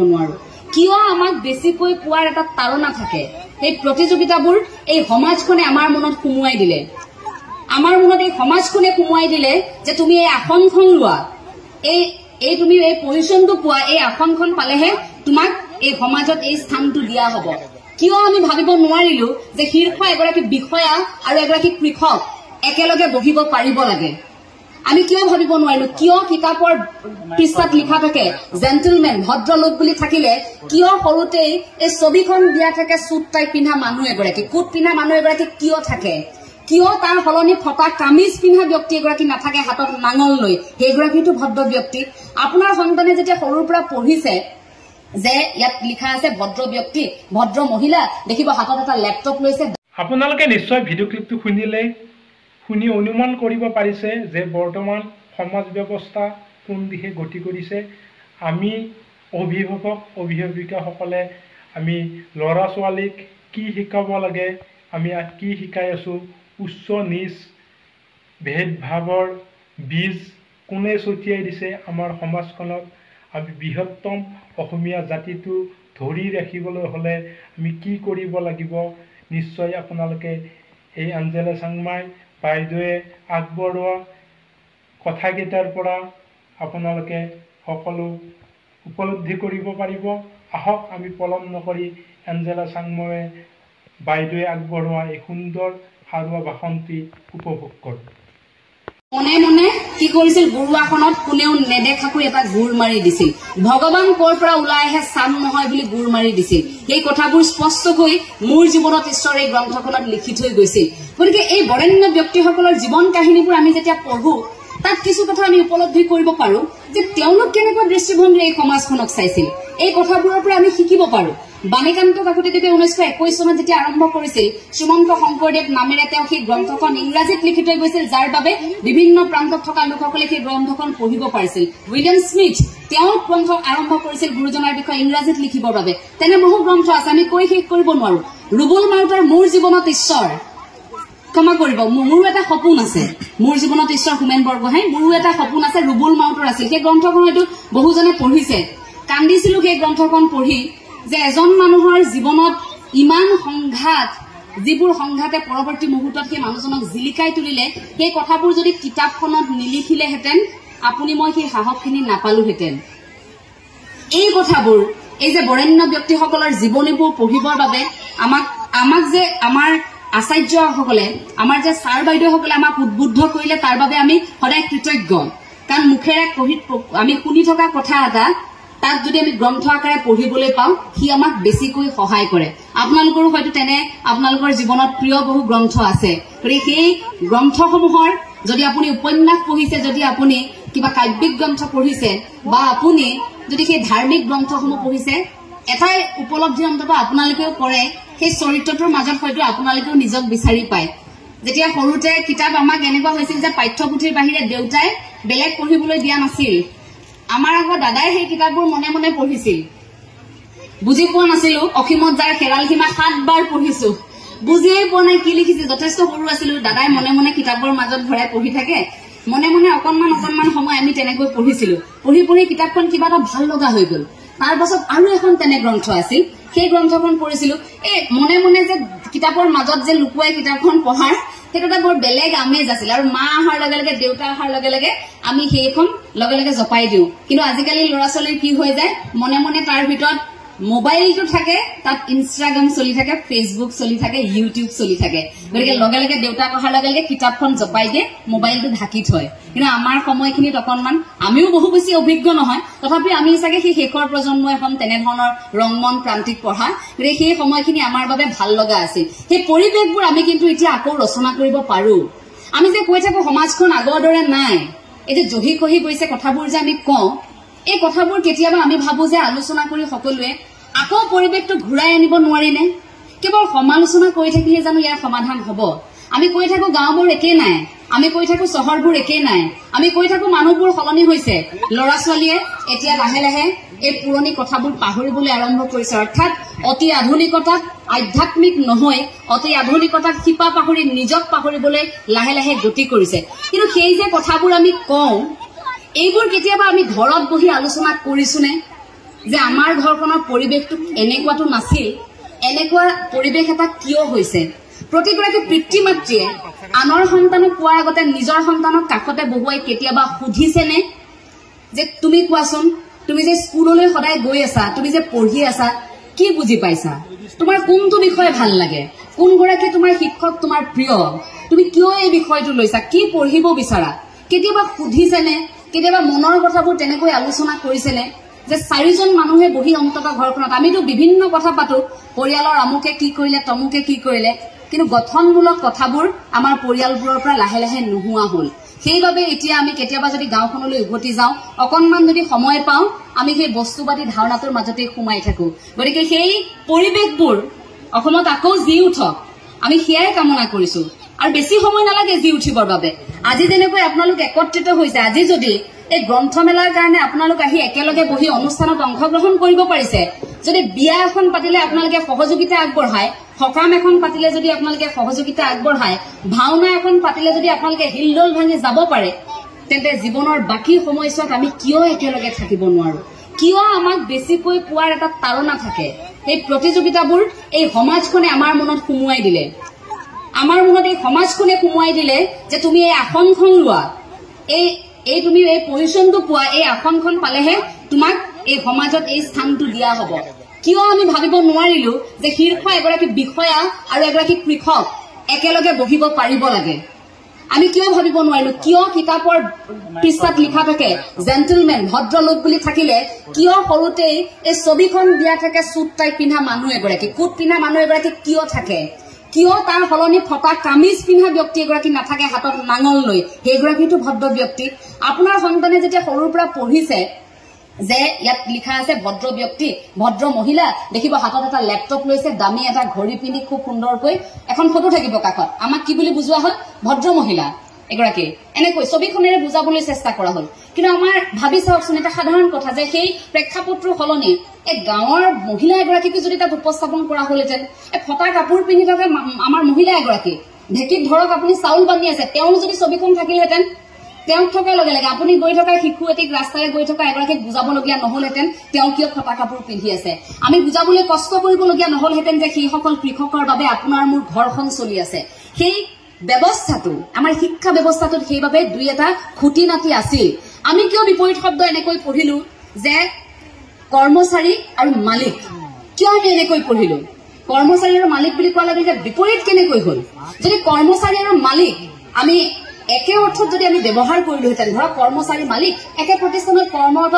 নোৱাৰো কিয় আমাক বেছিকৈ পোৱাৰ এটা তাৰণা থাকে এই প্ৰতিযোগিতাবোৰ এই সমাজখনে আমাৰ মনত সুমুৱাই দিলে আমাৰ মনত এই সমাজখনে সুমুৱাই দিলে যে তুমি এই আসনখন লোৱা এই তুমি এই পজিশনটো পোৱা এই আসনখন পালেহে তোমাক এই সমাজত এই স্থানটো দিয়া হ'ব কিয় আমি ভাবিব নোৱাৰিলো যে শীৰ্ষ এগৰাকী বিষয়া আৰু এগৰাকী কৃষক একেলগে বহিব পাৰিব লাগে আমি কিয় ভাবিব নোৱাৰিলো কিয় কিতাপৰ পৃষ্ঠাত লিখা থাকে জেন্টলমেন ভদ্ৰলোক বুলি থাকিলে কিয় সৰুতেই এই ছবিখন দিয়া থাকে সুট টাই পিন্ধা মানুহ এগৰাকী কোট পিন্ধা মানুহ এগৰাকী কিয় থাকে কিয় তাৰ হলনি ফটা কামিজ পিন্ধা ব্যক্তি এগৰাকী নাথাকে হাতত নাঙল লৈ সেইগৰাকীটো ভদ্ৰ ব্যক্তি আপোনাৰ সন্তানে যেতিয়া সৰুৰ পৰা পঢ়িছে যে ইয়াত লিখা আছে ভদ্ৰ ব্যক্তি ভদ্ৰ মহিলা দেখিব হাতত এটা ল্যাপটপ লৈছে আপোনালোকে নিশ্চয় ভিডিও ক্লিপটো শুনি অনুমান কৰিব পাৰিছে যে বৰ্তমান সমাজ ব্যৱস্থা কোন দিশে গতি কৰিছে আমি অভিভাৱক অভিভাৱিকাসকলে আমি ল'ৰা ছোৱালীক কি শিকাব লাগে আমি কি শিকাই আছো উচ্চ নিচ ভেদভাৱৰ বীজ কোনে ছটিয়াই দিছে আমাৰ সমাজখনত আমি বৃহত্তম অসমীয়া জাতিটো ধৰি ৰাখিবলৈ হলে আমি কি কৰিব লাগিব নিশ্চয় আপোনালোকে এই আঞ্জেলা চাংমাই বাইদেৱে আগবঢ়োৱা কথাকেইটাৰ পৰা আপোনালোকে সকলো উপলব্ধি কৰিব পাৰিব আহক আমি পলম নকৰি আঞ্জেলা চাংমাই বাইদেৱে আগবঢ়োৱা এই সুন্দৰ সাৰুৱা ভাষণটি উপভোগ কৰোঁ মনে মনে কি কৰিছিল গুৰুৱাখনত কোনেও নেদেখাকৈ এটা গুৰ মাৰি দিছিল ভগৱান কৰ পৰা ওলাই আহে চাম নহয় বুলি গুৰ মাৰি দিছিল এই কথাবোৰ স্পষ্টকৈ মোৰ জীৱনত ঈশ্বৰে এই গ্ৰন্থখনত লিখি থৈ গৈছিল গতিকে এই বৰেণ্য ব্যক্তিসকলৰ জীৱন কাহিনীবোৰ আমি যেতিয়া পঢ়ো তাত কিছু কথা আমি উপলব্ধি কৰিব পাৰো যে তেওঁলোক কেনেকুৱা দৃষ্টিভংগীৰে এই সমাজখনক চাইছিল এই কথাবোৰৰ পৰা আমি শিকিব পাৰো বাণীকান্ত কাকতিদেৱে 1921 চনত যেতিয়া আৰম্ভ কৰিছিল শ্ৰীমন্ত শংকৰদেৱ নামেৰে তেওঁ সেই গ্ৰন্থখন ইংৰাজীত লিখি থৈ গৈছিল যাৰ বাবে বিভিন্ন প্ৰান্তত থকা লোকসকলে সেই গ্ৰন্থখন পঢ়িব পাৰিছিল উইলিয়াম স্মিথ তেওঁ গ্ৰন্থ আৰম্ভ কৰিছিল গুৰুজনাৰ বিষয়ে ইংৰাজীত লিখিবৰ বাবে তেনে বহু গ্ৰন্থ আছে আমি কৈ শেষ কৰিব নোৱাৰো ৰুবুল মাউতৰ মোৰ জীৱনত ঈশ্বৰ ক্ষমা কৰিব মোৰো এটা সপোন আছে মোৰ জীৱনত ঈশ্বৰ হোমেন বৰগোহাঁই মোৰো এটা সপোন আছে ৰুবুল মাউতৰ আছিল সেই গ্ৰন্থখন হয়তো বহুজনে পঢ়িছে কান্দিছিলো সেই গ্ৰন্থখন পঢ়ি যে এজন মানুহৰ জীৱনত ইমান সংঘাত যিবোৰ সংঘাতে পৰৱৰ্তী মুহূৰ্তত সেই মানুহজনক জিলিকাই তুলিলে সেই কথাবোৰ যদি কিতাপখনত নিলিখিলেহেঁতেন আপুনি মই সেই সাহসখিনি নাপালোহেঁতেন এই কথাবোৰ এই যে বৰেণ্য ব্যক্তিসকলৰ জীৱনীবোৰ পঢ়িবৰ বাবে আমাক যে আমাৰ আচাৰ্যসকলে আমাৰ যে ছাৰ বাইদেউসকলে আমাক উদ্বুদ্ধ কৰিলে তাৰ বাবে আমি সদায় কৃতজ্ঞ কাৰণ মুখেৰে আমি শুনি থকা কথা এটা তাক যদি আমি গ্ৰন্থ আকাৰে পঢ়িবলৈ পাওঁ সি আমাক বেছিকৈ সহায় কৰে আপোনালোকৰো হয়তো তেনে আপোনালোকৰ জীৱনত প্ৰিয় বহু গ্ৰন্থ আছে গতিকে সেই গ্ৰন্থসমূহৰ যদি আপুনি উপন্যাস পঢ়িছে যদি আপুনি কিবা কাব্যিক গ্ৰন্থ পঢ়িছে বা আপুনি যদি সেই ধাৰ্মিক গ্ৰন্থসমূহ পঢ়িছে এটাই উপলব্ধি অন্তত আপোনালোকেও কৰে সেই চৰিত্ৰটোৰ মাজত হয়তো আপোনালোকেও নিজক বিচাৰি পায় যেতিয়া সৰুতে কিতাপ আমাক এনেকুৱা হৈছিল যে পাঠ্যপুথিৰ বাহিৰে দেউতাই বেলেগ পঢ়িবলৈ দিয়া নাছিল আমাৰ আগৰ দাদাই সেই কিতাপবোৰ মনে মনে পঢ়িছিল বুজি পোৱা নাছিলো অসীমত যাৰ হেৰাল সীমা 7 বাৰ পঢ়িছো বুজিয়ে পোৱা নাই কি লিখিছে যথেষ্ট সৰু আছিলো দাদাই মনে মনে কিতাপৰ মাজত ভৰাই পঢ়ি থাকে মনে মনে অকণমান সময় আমি তেনেকৈ পঢ়িছিলো পঢ়ি কিতাপখন কিবা এটা ভাল লগা হৈ গল তাৰ পাছত আৰু এখন তেনে গ্ৰন্থ আছিল সেই গ্ৰন্থখন পঢ়িছিলো এই মনে মনে যে কিতাপৰ মাজত যে লুকুৱাই কিতাপখন পঢ়াৰ সেইটো এটা বৰ বেলেগ আমেজ আছিল আৰু মা আহাৰ লগে লগে দেউতা আহাৰ লগে লগে আমি সেইখন লগে লগে জপাই দিওঁ কিন্তু আজিকালি ল'ৰা ছোৱালীৰ কি হৈ যায় মনে মনে তাৰ ভিতৰত মোবাইলটো থাকে তাত ইনষ্টাগ্ৰাম চলি থাকে ফেচবুক চলি থাকে ইউটিউব চলি থাকে গতিকে লগে লগে দেউতাক অহাৰ লগে লগে কিতাপখন জপাই দিয়ে মোবাইলটো ঢাকি থয় কিন্তু আমাৰ সময়খিনিত অকণমান আমিও বহু বেছি অভিজ্ঞ নহয় তথাপি আমি চাগে সেই শেষৰ প্ৰজন্ম এখন তেনেধৰণৰ ৰংমন প্ৰান্তিক পঢ়া গতিকে সেই সময়খিনি আমাৰ বাবে ভাল লগা আছিল সেই পৰিৱেশবোৰ আমি কিন্তু এতিয়া আকৌ ৰচনা কৰিব পাৰো আমি যে কৈ থাকো সমাজখন আগৰ দৰে নাই এই যে জহি কহি গৈছে কথাবোৰ যে আমি কওঁ এই কথাবোৰ কেতিয়াবা আমি ভাবো যে আলোচনা কৰি সকলোৱে আকৌ পৰিৱেশটো ঘূৰাই আনিব নোৱাৰিনে কেৱল সমালোচনা কৰি থাকিলে জানো ইয়াৰ সমাধান হ'ব আমি কৈ থাকো গাঁওবোৰ একেই নাই আমি কৈ থাকো চহৰবোৰ একেই নাই আমি কৈ থাকো মানুহবোৰ সলনি হৈছে ল'ৰা ছোৱালীয়ে এতিয়া লাহে লাহে এই পুৰণি কথাবোৰ পাহৰিবলৈ আৰম্ভ কৰিছে অৰ্থাৎ অতি আধুনিকতাত আধ্যাত্মিক নহয় অতি আধুনিকতাত শিপা পাহৰি নিজক পাহৰিবলৈ লাহে লাহে গতি কৰিছে কিন্তু সেই যে কথাবোৰ আমি কওঁ এইবোৰ কেতিয়াবা আমি ঘৰত বহি আলোচনা কৰিছোনে যে আমাৰ ঘৰখনৰ পৰিৱেশটো এনেকুৱাটো নাছিল, এনেকুৱা পৰিৱেশ এটা কিয় হৈছে। প্ৰতিগৰাকী পিতৃ মাতৃয়ে আনৰ সন্তানক পোৱাৰ আগতে নিজৰ সন্তানক কাষতে বহুৱাই কেতিয়াবা সুধিছেনে যে তুমি কোৱাচোন, তুমি যে স্কুললৈ সদায় গৈ আছা, তুমি যে পঢ়ি আছা, কি বুজি পাইছা, তোমাৰ কোনটো বিষয় ভাল লাগে, কোনগৰাকী তোমাৰ শিক্ষক তোমাৰ প্ৰিয়, তুমি কিয় এই বিষয়টো লৈছা, কি পঢ়িব বিচাৰা, কেতিয়াবা সুধিছেনে, কেতিয়াবা মনৰ কথাবোৰ তেনেকৈ আলোচনা কৰিছেনে। যে 4জন মানুহে বহি অন্তত ঘৰখনত আমিতো বিভিন্ন কথা পাতো, পৰিয়ালৰ আমুকে কি কৰিলে, তমুকে কি কৰিলে, কিন্তু গঠনমূলক কথাবোৰ আমাৰ পৰিয়ালবোৰৰ পৰা লাহে লাহে নোহোৱা হল। সেইবাবে এতিয়া আমি কেতিয়াবা যদি গাঁওখনলৈ উভতি যাওঁ, অকণমান যদি সময় পাওঁ, আমি সেই বস্তুবাদী ধাৰণাটোৰ মাজতেই সোমাই থাকো। গতিকে সেই পৰিৱেশবোৰ অসমত আকৌ জি উঠক, আমি সেয়াই কামনা কৰিছো। আৰু বেছি সময় নালাগে জি উঠিবৰ বাবে। আজি যেনেকৈ আপোনালোক একত্ৰিত হৈছে, আজি যদি এই গ্ৰন্থমেলাৰ কাৰণে আপোনালোক আহি একেলগে বহি অনুষ্ঠানত অংশগ্ৰহণ কৰিব পাৰিছে, যদি বিয়া এখন পাতিলে আপোনালোকে সহযোগিতা আগবঢ়ায়, সকাম এখন পাতিলে যদি আপোনালোকে সহযোগিতা আগবঢ়ায়, ভাওনা এখন পাতিলে যদি আপোনালোকে হিলদল ভাঙি যাব পাৰে, তেন্তে জীৱনৰ বাকী সময়ছোৱাত আমি কিয় একেলগে থাকিব নোৱাৰো, কিয় আমাক বেছিকৈ পোৱাৰ এটা তাৰণা থাকে। এই প্ৰতিযোগিতাবোৰ এই সমাজখনে আমাৰ মনত সুমুৱাই দিলে, আমাৰ মনত এই সমাজখনে সুমুৱাই দিলে যে তুমি এই আসনখন লোৱা, এই তুমি এই পজিশ্যনটো পোৱা, এই আসনখন পালেহে তোমাক এই সমাজত এই স্থানটো দিয়া হব। কিয় আমি ভাবিব নোৱাৰিলো যে শীৰ্ষ এগৰাকী বিষয়া আৰু এগৰাকী কৃষক একেলগে বহিব পাৰিব লাগে। আমি কিয় ভাবিব নোৱাৰিলো, কিয় কিতাপৰ পৃষ্ঠাত লিখা থাকে জেণ্টলমেন, ভদ্ৰলোক বুলি থাকিলে কিয় সৰুতেই এই ছবিখন দিয়া থাকে চুট টাইপ পিন্ধা মানুহ এগৰাকী, কোট পিন্ধা মানুহ এগৰাকী কিয় থাকে, কিয় তাৰ সলনি ফটা কামিজ পিন্ধা ব্যক্তি এগৰাকী নাথাকে হাতত নাঙল লৈ, সেইগৰাকীটো ভদ্ৰ ব্যক্তি। আপোনাৰ সন্তানে যেতিয়া সৰুৰ পৰা পঢ়িছে যে ইয়াত লিখা আছে ভদ্ৰ ব্যক্তি, ভদ্ৰ মহিলা, দেখিব হাতত এটা লেপটপ লৈছে, দামী এটা ঘড়ী পিন্ধি খুব সুন্দৰকৈ এখন ফটো থাকিব কাষত, আমাক কি বুলি বুজোৱা হল, ভদ্ৰ মহিলা এগৰাকী, এনেকৈ ছবিখনেৰে বুজাবলৈ চেষ্টা কৰা হল। কিন্তু আমাৰ ভাবি চাওকচোন এটা সাধাৰণ কথা যে সেই প্ৰেক্ষাপটটোৰ সলনি এই গাঁৱৰ মহিলা এগৰাকীকো যদি তাত উপস্থাপন কৰা হলহেঁতেন, এই ফটা কাপোৰ পিন্ধি থকা আমাৰ মহিলা এগৰাকী, ঢেঁকীত ধৰক আপুনি চাউল বান্ধি আছে, তেওঁ যদি ছবিখন থাকিলহেঁতেন, তেওঁক থকাৰ লগে লগে আপুনি গৈ থকা শিশু এটিক ৰাস্তাৰে গৈ থকা এগৰাকীক বুজাবলগীয়া নহলহেঁতেন তেওঁ কিয় ফটা কাপোৰ পিন্ধি আছে, আমি বুজাবলৈ কষ্ট কৰিবলগীয়া নহলহেঁতেন যে সেইসকল কৃষকৰ বাবে আপোনাৰ মোৰ ঘৰখন চলি আছে। সেই ব্যৱস্থাটো, আমাৰ শিক্ষা ব্যৱস্থাটোত সেইবাবে দুই এটা খুটি নাতি আছিল। আমি কিয় বিপৰীত শব্দ এনেকৈ পঢ়িলো যে কৰ্মচাৰী আৰু মালিক, কিয় আমি এনেকৈ পঢ়িলো, কৰ্মচাৰী আৰু মালিক বুলি কোৱাৰ লগে বিপৰীত কেনেকৈ হল। যদি কৰ্মচাৰী আৰু মালিক আমি একে অৰ্থত যদি আমি ব্যৱহাৰ কৰিলোহেঁতেন, ধৰক কৰ্মচাৰী মালিক, একে প্ৰতিষ্ঠানত কৰ্মৰত